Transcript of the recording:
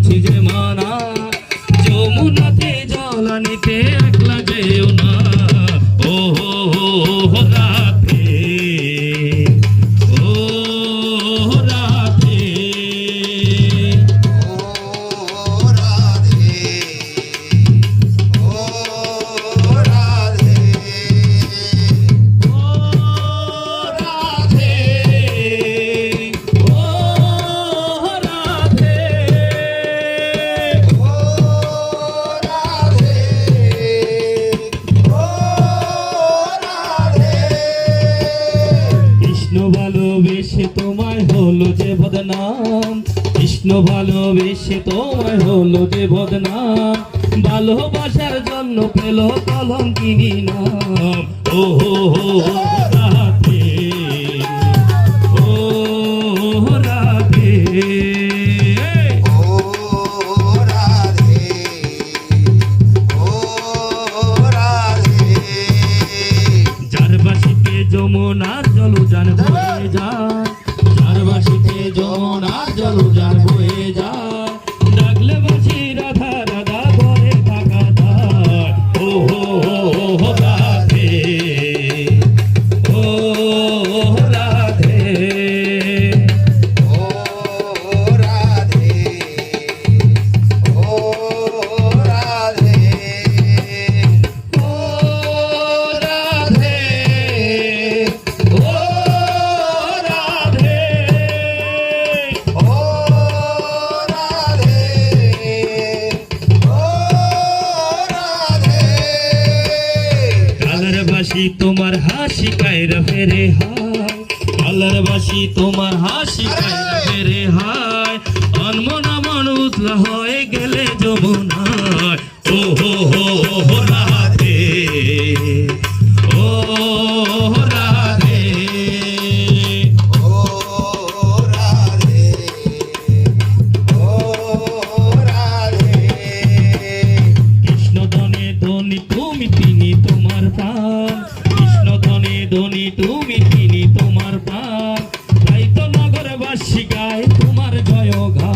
করছি যে মানা, যমুনাতে জল আনিতে একলা যেও না। ও রাধে, ও রাধে, ভালোবেসে তোমায় হলো যে বদনাম, কৃষ্ণ ভালোবেসে তোমায় হলো যে বদনাম, ভালোবাসার জন্য পেল কলঙ্কিনী নাম। ও রাধে, ও রাধে, যার বাসিতে যমুনার জল উজান বয়ে যায়, যার বাসিতে যমুনার জল উজান বয়ে যায়, ডাকলে বাসি রাধা রাধা বলে থাকা যায়। ও রাধে, ও রাধে, বাসি তোমার হাসি কায়রা ফেরে হায়, কালার বাসি তোমার হাসি কায়রা ফেরে হায়, অনমনা মানুষ হয়ে গেলে যমুনায়। ও রাধে, ও রাধে, কৃষ্ণ ধনে ধনী তুমি তিনি তোমার প্রাণ, কৃষ্ণ ধনে ধনী তুমি তিনি তোমার প্রাণ, তাই তো নগরবাসী গায় তোমার জয় গান।